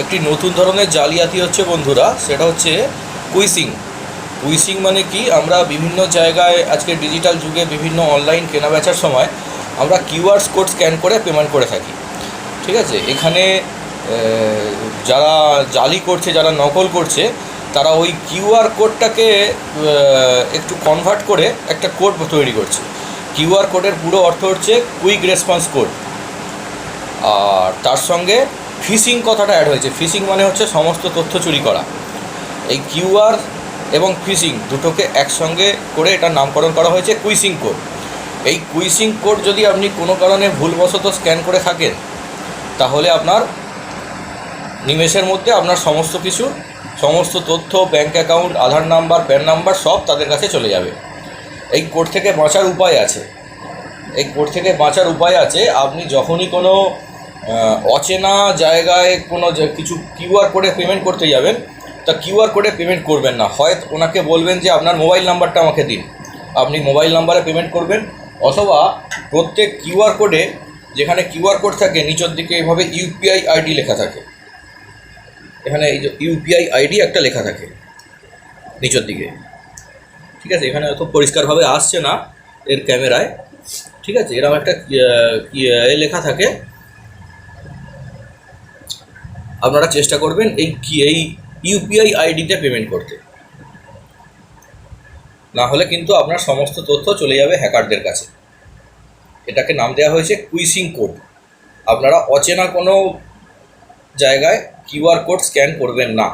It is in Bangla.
একটি নতুন ধরনের জালিয়াতি হচ্ছে বন্ধুরা, সেটা হচ্ছে কুইসিং। কুইসিং মানে কি, আমরা বিভিন্ন জায়গায় আজকে ডিজিটাল যুগে বিভিন্ন অনলাইন কেনাবেচার সময় আমরা কিউআর কোড স্ক্যান করে পেমেন্ট করে থাকি। ঠিক আছে, এখানে যারা জালি করছে, যারা নকল করছে, তারা ওই কিউআর কোডটাকে একটু কনভার্ট করে একটা কোড তৈরি করছে। কিউআর কোডের পুরো অর্থ হচ্ছে কুইক রেসপন্স কোড, আর তার সঙ্গে ফিশিং কথাটা অ্যাড হয়েছে। ফিশিং মানে হচ্ছে সমস্ত তথ্য চুরি করা। এই কিউআর এবং ফিশিং দুটোকে একসঙ্গে করে এটার নামকরণ করা হয়েছে কুইসিং কোড। এই কুইসিং কোড যদি আপনি কোনো কারণে ভুলবশত স্ক্যান করে থাকেন, তাহলে আপনার নিমেষের মধ্যে আপনার সমস্ত কিছু, সমস্ত তথ্য, ব্যাঙ্ক অ্যাকাউন্ট, আধার নাম্বার, প্যান নাম্বার সব তাদের কাছে চলে যাবে। এই কোড থেকে বাঁচার উপায় আছে। আপনি যখনই কোনো অচেনা জায়গায় কোনো কিছু কিউআর কোডে পেমেন্ট করতে যাবেন, তা কিউআর কোডে পেমেন্ট করবেন না। হয় ওনাকে বলবেন যে আপনার মোবাইল নাম্বারটা আমাকে দিন, আপনি মোবাইল নাম্বারে পেমেন্ট করবেন। অথবা প্রত্যেক কিউআর কোডে, যেখানে কিউআর কোড থাকে, নিচের দিকে এইভাবে ইউপিআই আইডি লেখা থাকে। এখানে এই যে ইউপিআই আইডি একটা লেখা থাকে নিচের দিকে। ঠিক আছে, এখানে অত পরিষ্কারভাবে আসছে না এর ক্যামেরায়। ঠিক আছে, এরকম একটা লেখা থাকে। আপনারা চেষ্টা করবেন এই ইউপিআই আইডিতে পেমেন্ট করতে, না হলে কিন্তু আপনার সমস্ত তথ্য চলে যাবে হ্যাকারদের কাছে। এটাকে নাম দেওয়া হয়েছে কুইসিং কোড। আপনারা অচেনা কোনো জায়গায় কিউআর কোড স্ক্যান করবেন না।